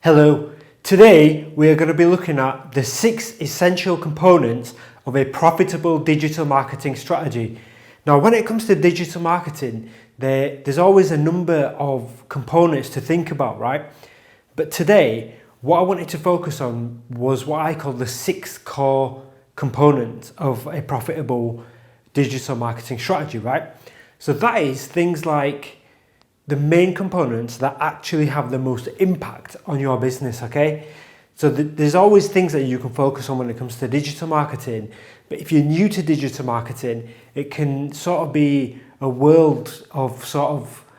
Hello, today we are going to be looking at the 6 essential components of a profitable digital marketing strategy. Now, when it comes to digital marketing, there's always a number of components to think about, right? But today, what I wanted to focus on was what I call the 6 core components of a profitable digital marketing strategy, right? So that is things like the main components that actually have the most impact on your business, okay? So there's always things that you can focus on when it comes to digital marketing, but if you're new to digital marketing, it can sort of be a world of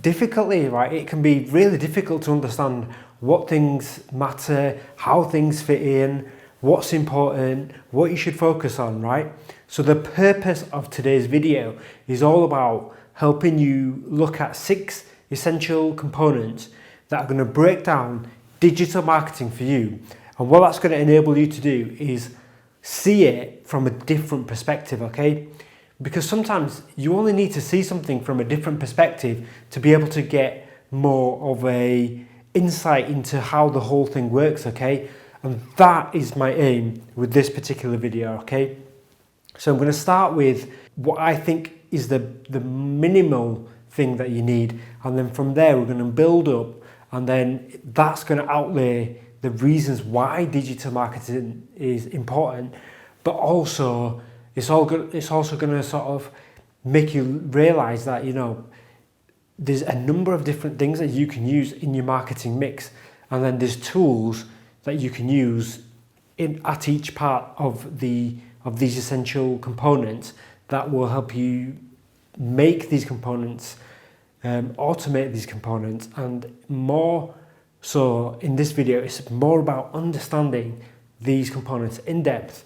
difficulty, right? It can be really difficult to understand what things matter, how things fit in, what's important, what you should focus on, right? So the purpose of today's video is all about helping you look at 6 essential components that are going to break down digital marketing for you. And what that's going to enable you to do is see it from a different perspective, okay? Because sometimes you only need to see something from a different perspective to be able to get more of a insight into how the whole thing works, okay? And that is my aim with this particular video, okay? So I'm going to start with what I think is the minimal thing that you need, and then from there we're going to build up, and then that's going to outlay the reasons why digital marketing is important, but also it's also going to sort of make you realize that, you know, there's a number of different things that you can use in your marketing mix, and then there's tools that you can use at each part of these essential components that will help you make these components, automate these components, and more so in this video, it's more about understanding these components in depth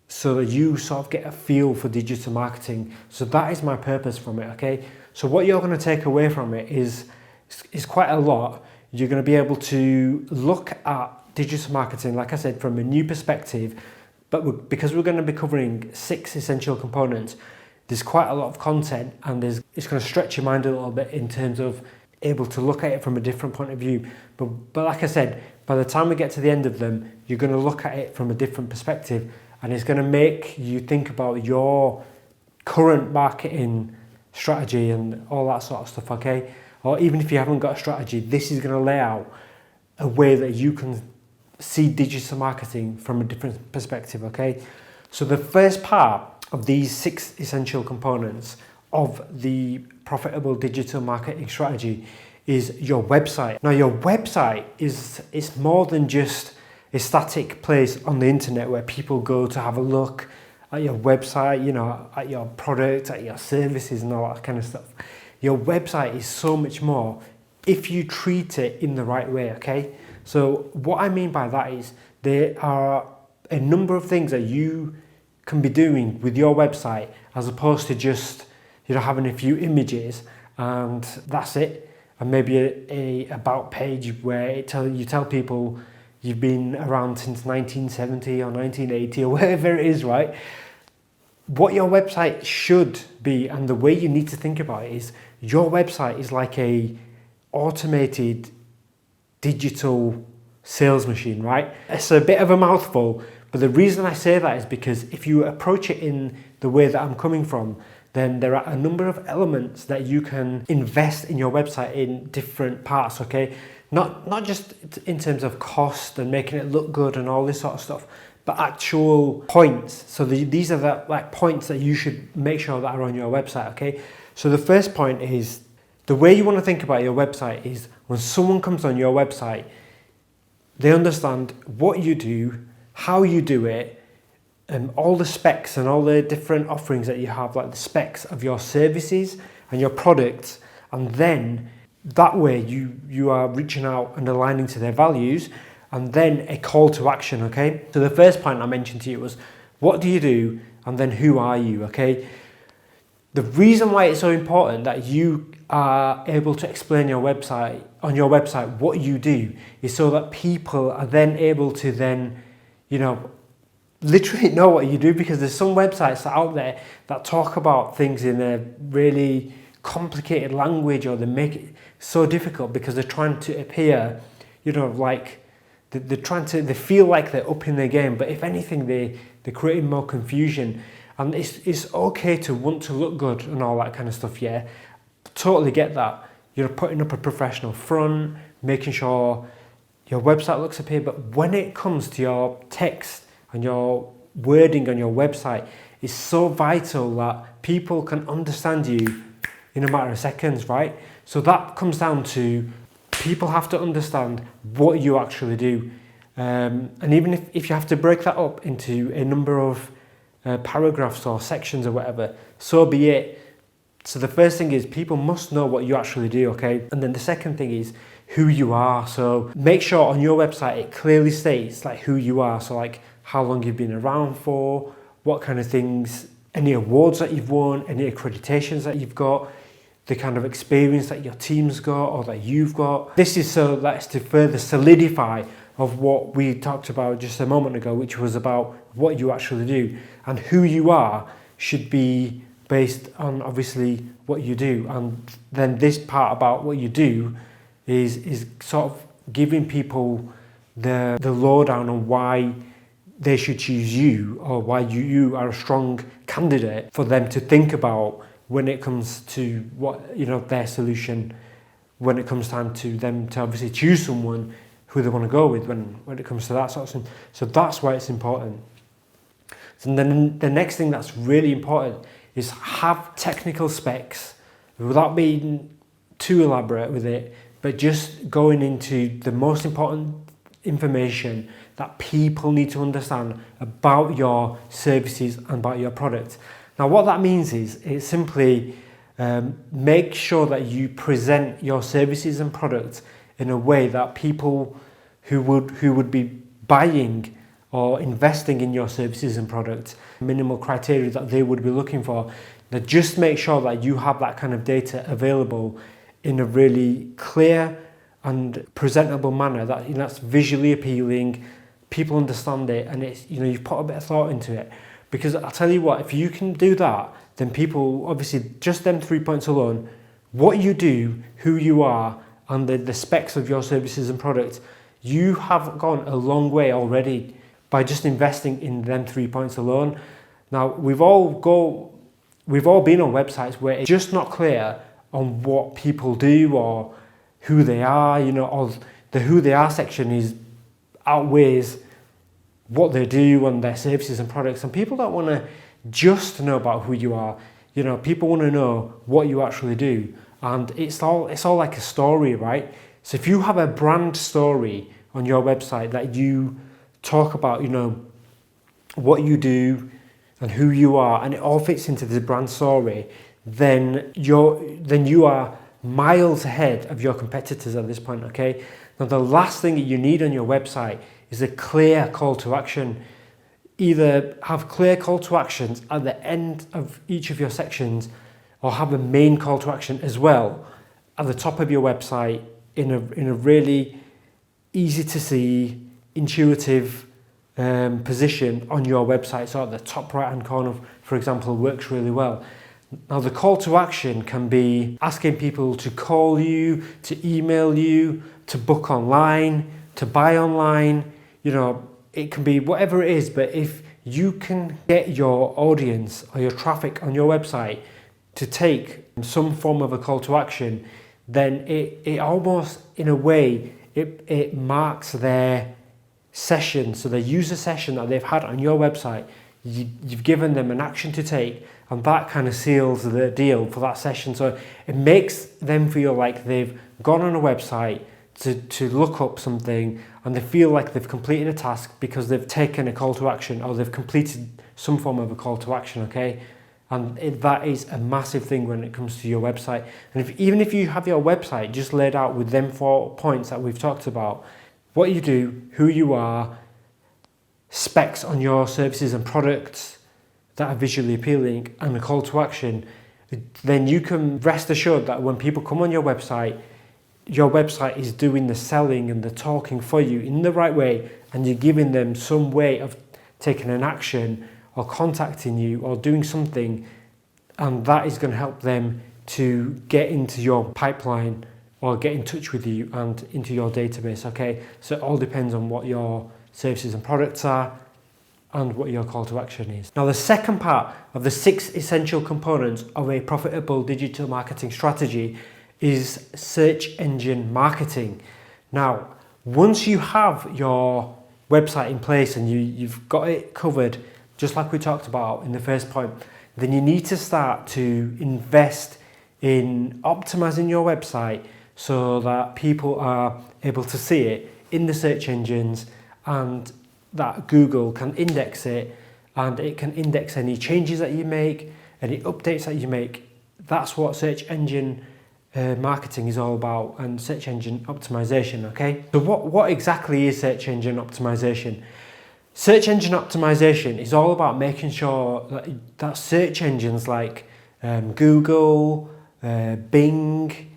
so that you sort of get a feel for digital marketing. So that is my purpose from it, okay? So what you're going to take away from it is quite a lot. You're going to be able to look at digital marketing, like I said, from a new perspective, but because we're going to be covering 6 essential components, there's quite a lot of content, and it's going to stretch your mind a little bit in terms of able to look at it from a different point of view. But like I said, by the time we get to the end of them, you're going to look at it from a different perspective, and it's going to make you think about your current marketing strategy and all that sort of stuff, okay? Or even if you haven't got a strategy, this is going to lay out a way that you can see digital marketing from a different perspective, okay? So the first part of these 6 essential components of the profitable digital marketing strategy is your website. Now, your website is more than just a static place on the internet where people go to have a look at your website, you know, at your product, at your services and all that kind of stuff. Your website is so much more if you treat it in the right way, okay? So what I mean by that is there are a number of things that you can be doing with your website as opposed to just, you know, having a few images and that's it, and maybe a about page where you tell people you've been around since 1970 or 1980 or whatever it is, right? What your website should be, and the way you need to think about it, is your website is like a automated digital sales machine, right? It's a bit of a mouthful, but the reason I say that is because if you approach it in the way that I'm coming from, then there are a number of elements that you can invest in your website in different parts, okay? Not just in terms of cost and making it look good and all this sort of stuff, but actual points. So these are the like points that you should make sure that are on your website, okay? So the first point is, the way you want to think about your website is when someone comes on your website, they understand what you do, how you do it, and all the specs and all the different offerings that you have, like the specs of your services and your products, and then that way you are reaching out and aligning to their values, and then a call to action, okay? So the first point I mentioned to you was, what do you do, and then who are you, okay? The reason why it's so important that you are able to explain on your website what you do is so that people are then able to then, you know, literally know what you do, because there's some websites out there that talk about things in a really complicated language, or they make it so difficult because they're trying to appear, like they feel like they're up in their game, but if anything, they're creating more confusion. And it's okay to want to look good and all that kind of stuff, yeah. Totally get that. You're putting up a professional front, making sure your website looks appealing, but when it comes to your text and your wording on your website, it's so vital that people can understand you in a matter of seconds, right? So that comes down to people have to understand what you actually do. And even if you have to break that up into a number of paragraphs or sections or whatever, so be it. So the first thing is people must know what you actually do, okay? And then the second thing is who you are. So make sure on your website it clearly states like who you are. So like how long you've been around for, what kind of things, any awards that you've won, any accreditations that you've got, the kind of experience that your team's got or that you've got. This is so that's to further solidify of what we talked about just a moment ago, which was about what you actually do. And who you are should be based on obviously what you do. And then this part about what you do is sort of giving people the lowdown on why they should choose you, or why you are a strong candidate for them to think about when it comes to what their solution, when it comes time to them to obviously choose someone who they want to go with when it comes to that sort of thing. So that's why it's important. So then the next thing that's really important is have technical specs without being too elaborate with it, but just going into the most important information that people need to understand about your services and about your product. Now what that means is it's simply make sure that you present your services and products in a way that people who would be buying or investing in your services and products, minimal criteria that they would be looking for. Now just make sure that you have that kind of data available in a really clear and presentable manner that's visually appealing, people understand it, and it's you've put a bit of thought into it. Because I'll tell you what, if you can do that, then people, obviously just them 3 points alone, what you do, who you are, and the specs of your services and products, you have gone a long way already by just investing in them 3 points alone. Now we've all been on websites where it's just not clear on what people do or who they are, or the who they are section outweighs what they do and their services and products, and people don't want to just know about who you are. People want to know what you actually do, and it's all like a story, right? So if you have a brand story on your website that you talk about, what you do and who you are, and it all fits into the brand story, then you are miles ahead of your competitors at this point, okay? Now the last thing that you need on your website is a clear call to action. Either have clear call to actions at the end of each of your sections, or have a main call to action as well at the top of your website in a really easy to see, intuitive position on your website. So at the top right hand corner, for example, works really well. Now the call to action can be asking people to call you, to email you, to book online, to buy online. It can be whatever it is, but if you can get your audience or your traffic on your website to take some form of a call to action, then it almost, in a way, it marks their session. So the user session that they've had on your website, you've given them an action to take, and that kind of seals the deal for that session. So it makes them feel like they've gone on a website to look up something, and they feel like they've completed a task because they've taken a call to action, or they've completed some form of a call to action, okay? And that is a massive thing when it comes to your website. And even if you have your website just laid out with them 4 points that we've talked about, what you do, who you are, specs on your services and products that are visually appealing, and a call to action, then you can rest assured that when people come on your website is doing the selling and the talking for you in the right way, and you're giving them some way of taking an action or contacting you or doing something, and that is going to help them to get into your pipeline or get in touch with you and into your database, okay? So it all depends on what your services and products are and what your call to action is. Now, the second part of the 6 essential components of a profitable digital marketing strategy is search engine marketing. Now, once you have your website in place and you've got it covered, just like we talked about in the first point, then you need to start to invest in optimizing your website so that people are able to see it in the search engines and that Google can index it, and it can index any changes that you make, any updates that you make. That's what search engine marketing is all about, and search engine optimization, okay? So what exactly is search engine optimization? Search engine optimization is all about making sure that search engines like Google, Bing,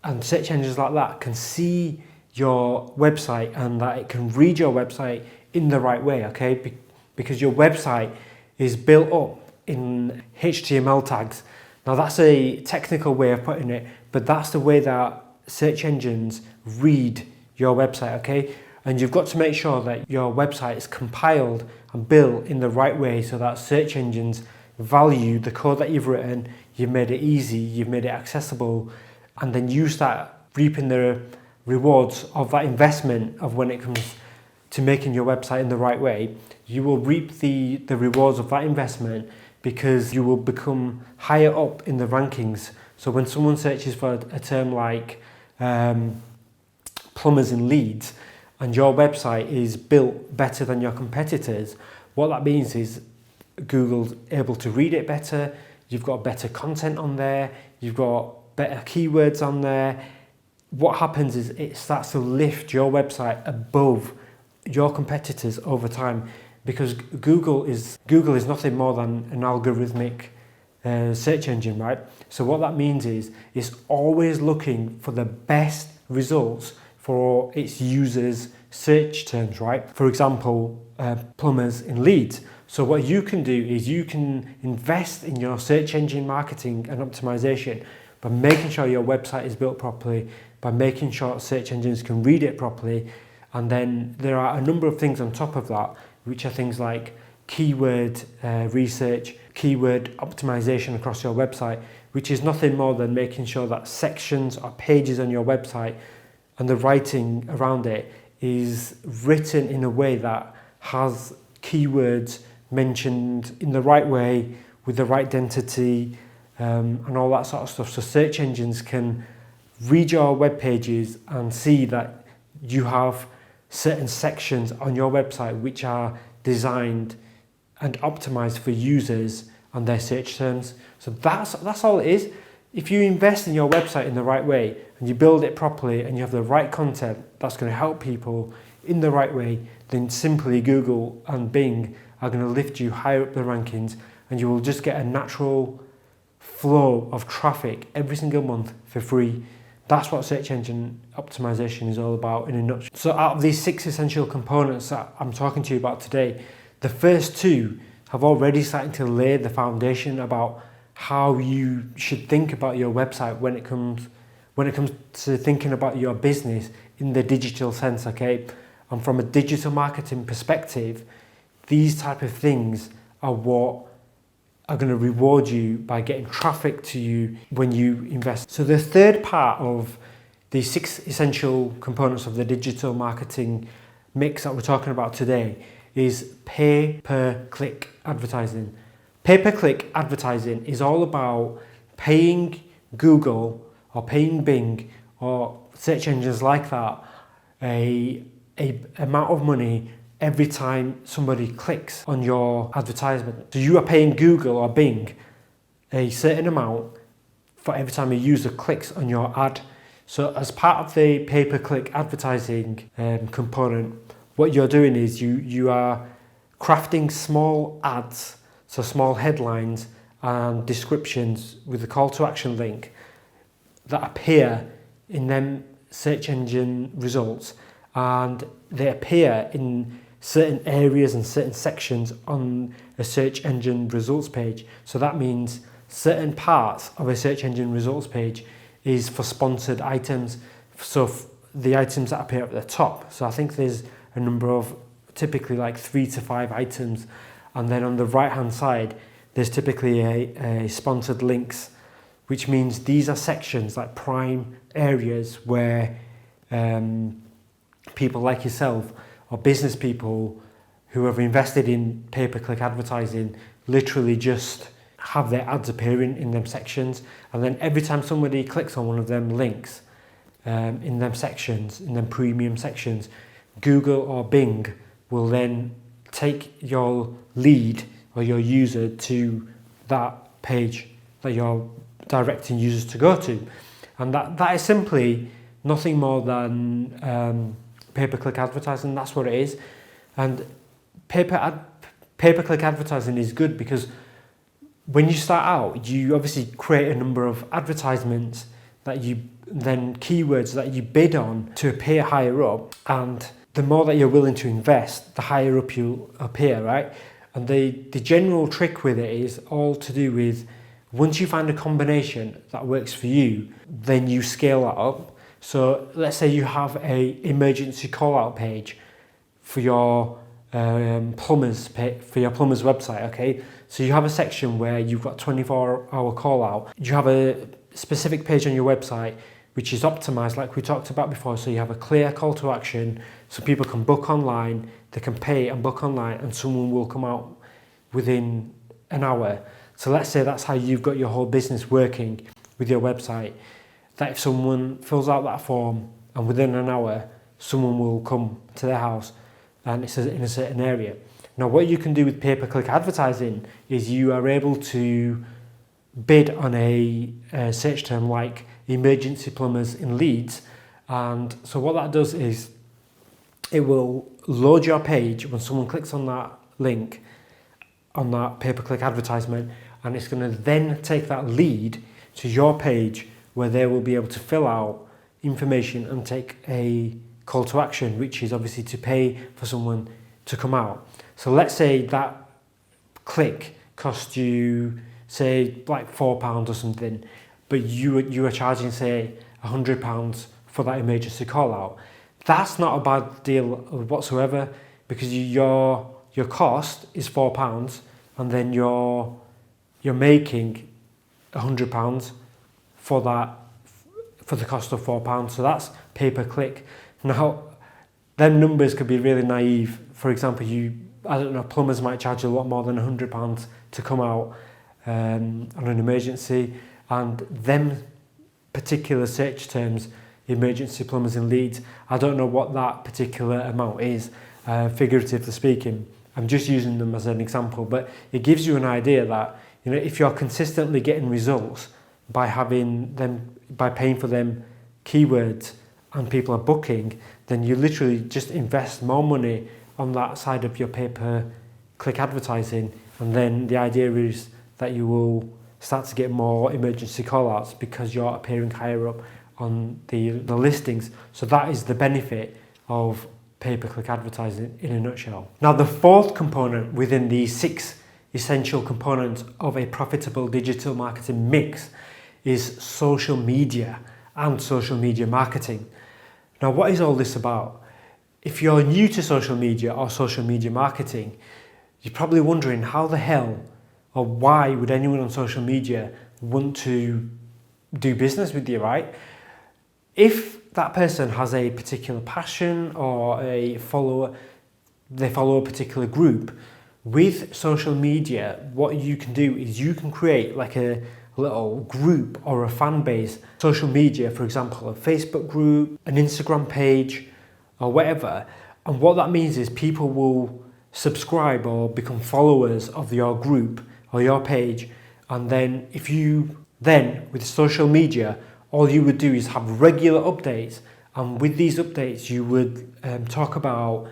and search engines like that can see your website and that it can read your website in the right way, okay? Because your website is built up in HTML tags. Now that's a technical way of putting it, but that's the way that search engines read your website, okay? And you've got to make sure that your website is compiled and built in the right way so that search engines value the code that you've written, you've made it easy, you've made it accessible, and then you start reaping the rewards of that investment of when it comes to making your website in the right way. You will reap the rewards of that investment because you will become higher up in the rankings. So when someone searches for a term like plumbers in Leeds, and your website is built better than your competitors, what that means is Google's able to read it better, you've got better content on there, you've got better keywords on there. What happens is it starts to lift your website above your competitors over time, because Google is nothing more than an algorithmic search engine, right? So what that means is it's always looking for the best results for its users' search terms, right? For example, plumbers in Leeds. So what you can do is you can invest in your search engine marketing and optimization by making sure your website is built properly, by making sure search engines can read it properly. And then there are a number of things on top of that, which are things like keyword research, keyword optimization across your website, which is nothing more than making sure that sections or pages on your website and the writing around it is written in a way that has keywords mentioned in the right way, with the right density, and all that sort of stuff. So search engines can read your web pages and see that you have certain sections on your website which are designed and optimized for users and their search terms. So that's all it is. If you invest in your website in the right way and you build it properly and you have the right content that's going to help people in the right way, then simply Google and Bing are going to lift you higher up the rankings, and you will just get a natural flow of traffic every single month for free. That's what search engine optimization is all about in a nutshell. So out of these 6 essential components that I'm talking to you about today, the first 2 have already started to lay the foundation about how you should think about your website when it comes to thinking about your business in the digital sense, okay? And from a digital marketing perspective, these type of things are what are going to reward you by getting traffic to you when you invest. So the third part of the 6 essential components of the digital marketing mix that we're talking about today is pay-per-click advertising. Pay-per-click advertising is all about paying Google or paying Bing or search engines like that a amount of money every time somebody clicks on your advertisement. So you are paying Google or Bing a certain amount for every time a user clicks on your ad. So as part of the pay-per-click advertising component, what you're doing is you are crafting small ads, so small headlines and descriptions with a call to action link that appear in them search engine results, and they appear in certain areas and certain sections on a search engine results page. So that means certain parts of a search engine results page is for sponsored items. So the items that appear at the top. So I think there's a number of typically like 3 to 5 items. And then on the right hand side, there's typically a sponsored links, which means these are sections like prime areas where people like yourself or business people who have invested in pay-per-click advertising literally just have their ads appearing in them sections. And then every time somebody clicks on one of them links in them sections, in them premium sections, Google or Bing will then take your lead or your user to that page that you're directing users to go to. And that is simply nothing more than pay-per-click advertising. That's what it is. And pay-per-click advertising is good because when you start out, you obviously create a number of advertisements that you then keywords that you bid on to appear higher up, and the more that you're willing to invest, the higher up you'll appear, right? And the general trick with it is all to do with once you find a combination that works for you, then you scale that up. So let's say you have a emergency call out page for your plumber's website, okay? So you have a section where you've got 24-hour call out. You have a specific page on your website which is optimized like we talked about before, so you have a clear call to action so people can book online, they can pay and book online, and someone will come out within an hour. So let's say that's how you've got your whole business working with your website, that if someone fills out that form and within an hour someone will come to their house and it's in a certain area. Now what you can do with pay-per-click advertising is you are able to bid on a search term like emergency plumbers in Leeds, and so what that does is it will load your page when someone clicks on that link on that pay-per-click advertisement, and it's going to then take that lead to your page where they will be able to fill out information and take a call to action, which is obviously to pay for someone to come out. So let's say that click cost you, say, like £4 or something, but you are charging, say, £100 for that emergency call out. That's not a bad deal whatsoever, because your cost is £4 and then you're making £100 for the cost of £4. So that's pay-per-click. Now, them numbers could be really naive. For example, I don't know, plumbers might charge a lot more than £100 to come out on an emergency, and them particular search terms, emergency plumbers in Leeds, I don't know what that particular amount is, figuratively speaking. I'm just using them as an example, but it gives you an idea that, you know, if you're consistently getting results by paying for them keywords and people are booking, then you literally just invest more money on that side of your pay-per-click advertising, and then the idea is that you will start to get more emergency call-outs because you're appearing higher up on the listings. So that is the benefit of pay-per-click advertising in a nutshell. Now, the fourth component within the 6 essential components of a profitable digital marketing mix is social media and social media marketing. Now, what is all this about? If you're new to social media or social media marketing, you're probably wondering how the hell or why would anyone on social media want to do business with you, right? If that person has a particular passion or they follow a particular group, with social media, what you can do is you can create like a little group or a fan base. Social media, for example, a Facebook group, an Instagram page, or whatever. And what that means is people will subscribe or become followers of your group or your page. And then with social media, all you would do is have regular updates. And with these updates, you would talk about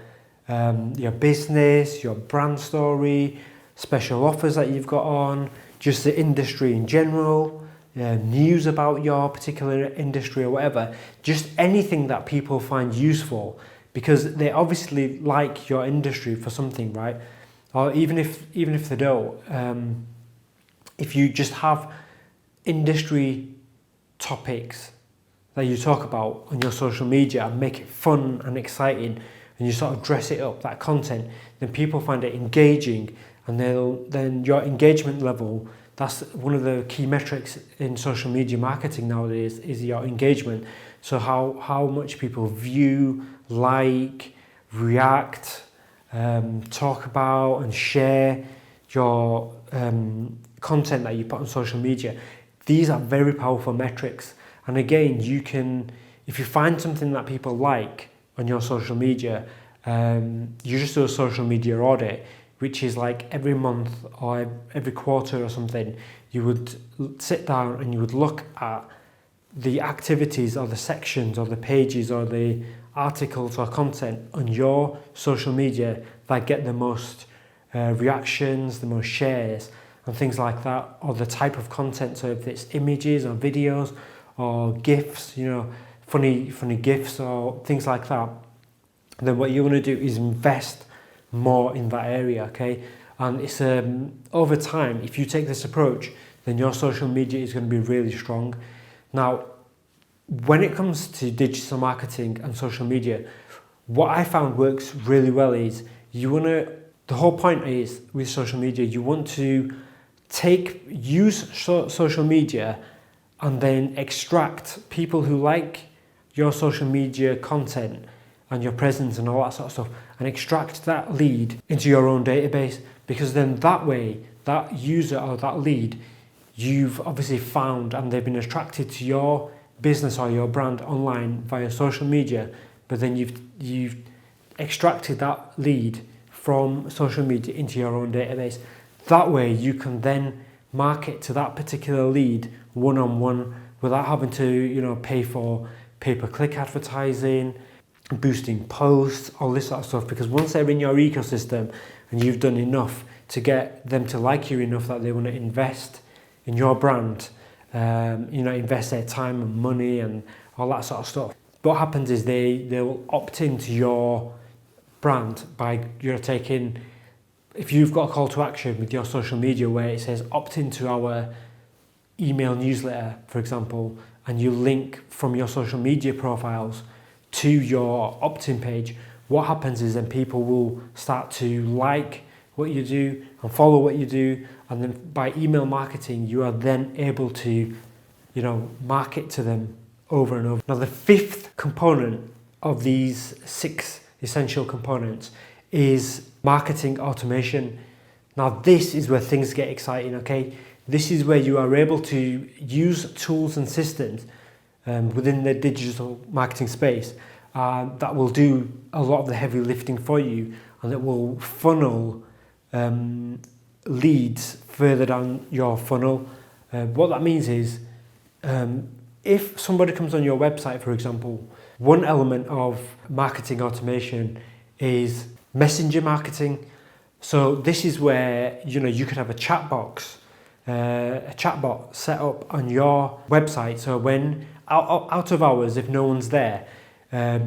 your business, your brand story, special offers that you've got on, just the industry in general, news about your particular industry or whatever, just anything that people find useful, because they obviously like your industry for something, right? Or even if they don't, if you just have industry topics that you talk about on your social media and make it fun and exciting, and you sort of dress it up, that content, then people find it engaging, and then your engagement level, that's one of the key metrics in social media marketing nowadays, is your engagement. So how much people view, like, react, talk about and share your content that you put on social media. These are very powerful metrics. And again, you can, if you find something that people like on your social media, you just do a social media audit, which is like every month or every quarter or something, you would sit down and you would look at the activities or the sections or the pages or the articles or content on your social media that get the most reactions, the most shares and things like that, or the type of content. So if it's images or videos or GIFs, funny GIFs or things like that, then what you want to do is invest more in that area, okay? And it's over time, if you take this approach, then your social media is going to be really strong. Now, when it comes to digital marketing and social media, what I found works really well is the whole point is with social media, you want to use social media and then extract people who like your social media content and your presence and all that sort of stuff, and extract that lead into your own database, because then that way, that user or that lead, you've obviously found and they've been attracted to your business or your brand online via social media, but then you've extracted that lead from social media into your own database. That way you can then market to that particular lead one-on-one without having to pay for pay-per-click advertising, boosting posts, all this sort of stuff, because once they're in your ecosystem and you've done enough to get them to like you enough that they want to invest in your brand, invest their time and money and all that sort of stuff. What happens is they'll opt into your brand by taking, if you've got a call to action with your social media where it says opt into our email newsletter, for example, and you link from your social media profiles to your opt-in page, what happens is then people will start to like what you do and follow what you do, and then by email marketing you are then able to market to them over and over. Now the fifth component of these 6 essential components is marketing automation. Now this is where things get exciting, okay? This is where you are able to use tools and systems within the digital marketing space that will do a lot of the heavy lifting for you, and that will funnel leads further down your funnel. What that means is if somebody comes on your website, for example, one element of marketing automation is messenger marketing. So this is where you could have a chat box, a chatbot set up on your website. So when out of hours, if no one's there,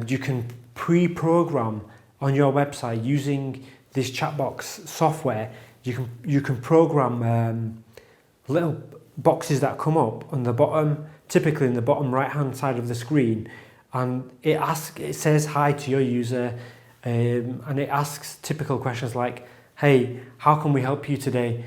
you can pre-program on your website using this chatbox software. You can program little boxes that come up on the bottom, typically in the bottom right hand side of the screen, and it says hi to your user, and it asks typical questions like, hey, how can we help you today?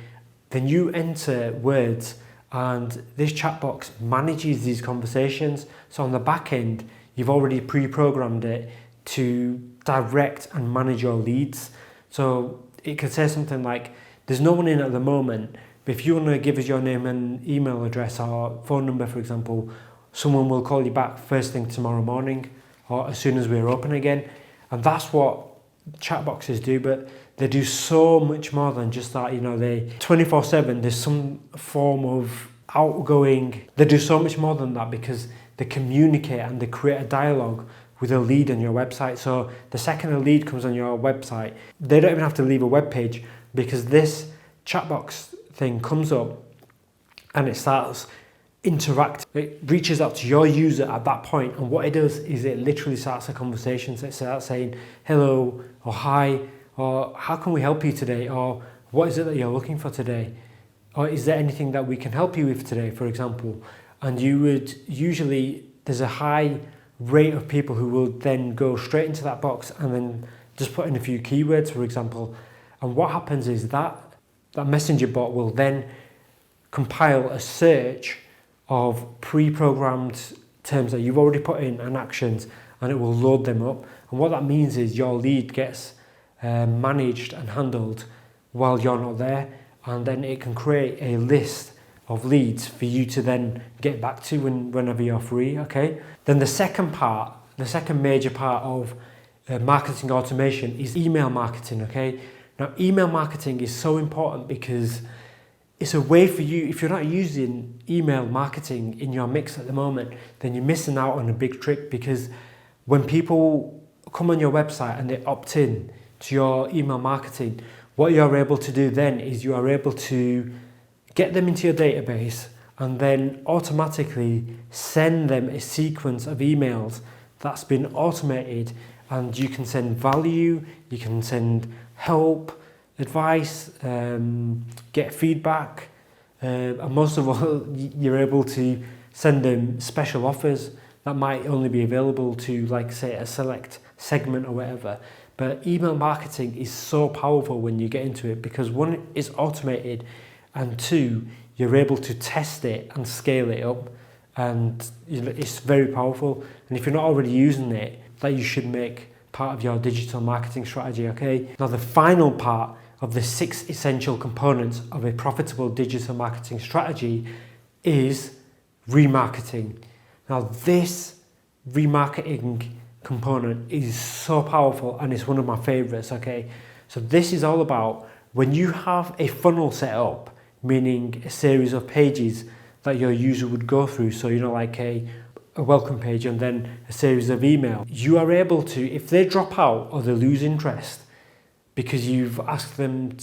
Then you enter words and this chat box manages these conversations. So on the back end, you've already pre-programmed it to direct and manage your leads. So it could say something like, there's no one in at the moment, but if you want to give us your name and email address or phone number, for example, someone will call you back first thing tomorrow morning or as soon as we're open again. And that's what chat boxes do, but they do so much more than just that. They 24/7, there's some form of outgoing. They do so much more than that because they communicate and they create a dialogue with a lead on your website. So the second a lead comes on your website, they don't even have to leave a web page, because this chat box thing comes up and it starts interacting. It reaches out to your user at that point, and what it does is it literally starts a conversation. So it starts saying hello or hi, or how can we help you today, or what is it that you're looking for today, or is there anything that we can help you with today, for example. and you would usually, there's a high rate of people who will then go straight into that box and then just put in a few keywords, for example. And what happens is that messenger bot will then compile a search of pre-programmed terms that you've already put in and actions, and it will load them up. And what that means is your lead gets managed and handled while you're not there, and then it can create a list of leads for you to then get back to whenever you're free, okay? Then the second major part of marketing automation is email marketing, okay? Now, email marketing is so important because it's a way for you, if you're not using email marketing in your mix at the moment, then you're missing out on a big trick, because when people come on your website and they opt in to your email marketing, what you're able to do then is you are able to get them into your database and then automatically send them a sequence of emails that's been automated, and you can send value, you can send help, advice, get feedback, and most of all, you're able to send them special offers that might only be available to, like, say, a select segment or whatever. But email marketing is so powerful when you get into it, because one, it's automated, and two, you're able to test it and scale it up, and it's very powerful. And if you're not already using it, that you should make part of your digital marketing strategy, okay? Now, the final part of the 6 essential components of a profitable digital marketing strategy is remarketing. Now, this remarketing component is so powerful, and it's one of my favorites, okay? So this is all about when you have a funnel set up, meaning a series of pages that your user would go through. So, like a welcome page and then a series of email. You are able to, if they drop out or they lose interest because you've asked them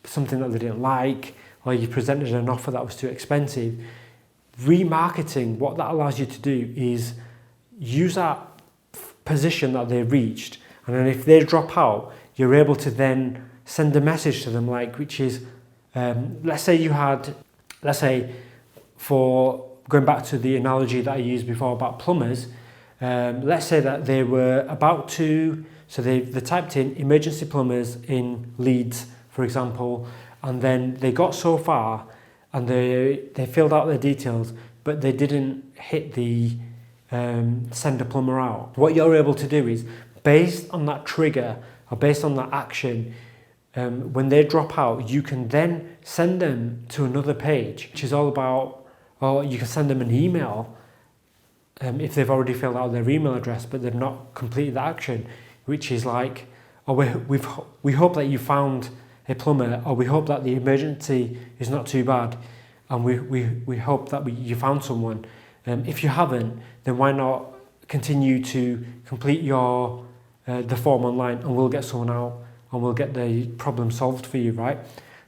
something that they didn't like, or you presented an offer that was too expensive, remarketing, what that allows you to do is use that position that they've reached, and then if they drop out, you're able to then send a message to them, which is, let's say for going back to the analogy that I used before about plumbers, let's say that they were about to, so they typed in emergency plumbers in Leeds, for example, and then they got so far and they filled out their details, but they didn't hit the send a plumber out. What you're able to do is, based on that trigger or based on that action, when they drop out, you can then send them to another page, which is all about, or you can send them an email if they've already filled out their email address but they've not completed the action, which is like, we hope that you found a plumber, or we hope that the emergency is not too bad, and we hope that you found someone. If you haven't, then why not continue to complete your the form online, and we'll get someone out and we'll get the problem solved for you, right?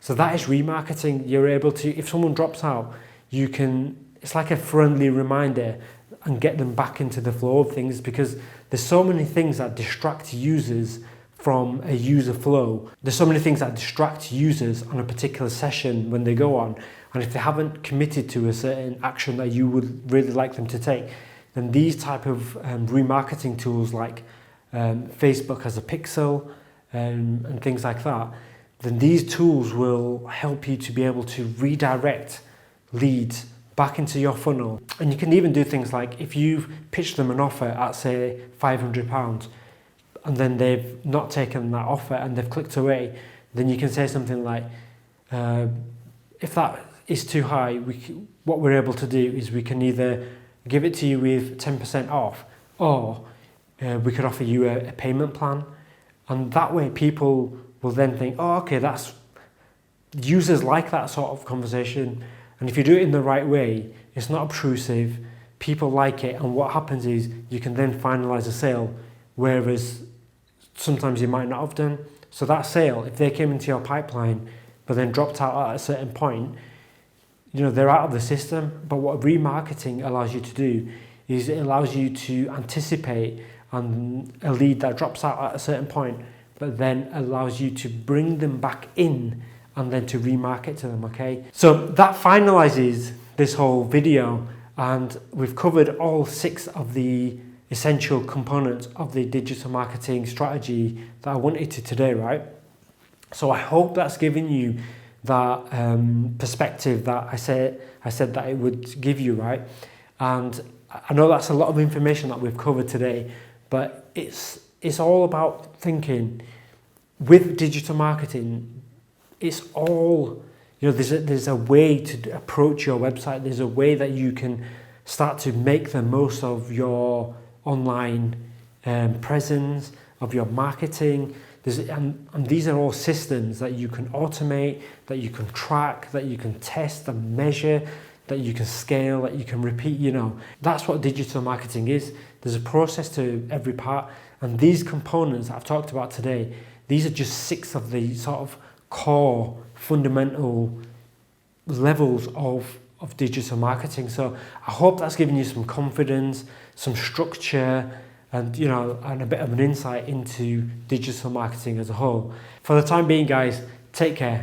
So that is remarketing. You're able to, if someone drops out, you can, it's like a friendly reminder, and get them back into the flow of things, because there's so many things that distract users from a user flow. There's so many things that distract users on a particular session when they go on, and if they haven't committed to a certain action that you would really like them to take, then these type of remarketing tools like Facebook as a pixel and things like that, then these tools will help you to be able to redirect leads back into your funnel. And you can even do things like, if you've pitched them an offer at, say, £500, and then they've not taken that offer and they've clicked away, then you can say something like, if that is too high, what we're able to do is we can either give it to you with 10% off, or we could offer you a payment plan. And that way people will then think, oh, okay, users like that sort of conversation. And if you do it in the right way, it's not obtrusive, people like it, and what happens is you can then finalize a sale, whereas sometimes you might not have done. So that sale, if they came into your pipeline but then dropped out at a certain point, they're out of the system. But what remarketing allows you to do is it allows you to anticipate a lead that drops out at a certain point, but then allows you to bring them back in and then to remarket to them, okay? So that finalizes this whole video. and we've covered all 6 of the essential components of the digital marketing strategy that I wanted to today, right? So I hope that's given you that perspective that I said that it would give you, right? And I know that's a lot of information that we've covered today, but it's all about thinking with digital marketing. It's all, there's a way to approach your website. There's a way that you can start to make the most of your online presence, of your marketing. And these are all systems that you can automate, that you can track, that you can test and measure, that you can scale, that you can repeat. That's what digital marketing is. There's a process to every part, and these components that I've talked about today, these are just 6 of the sort of core fundamental levels of digital marketing. So I hope that's given you some confidence, some structure, and and a bit of an insight into digital marketing as a whole. For the time being, guys, take care.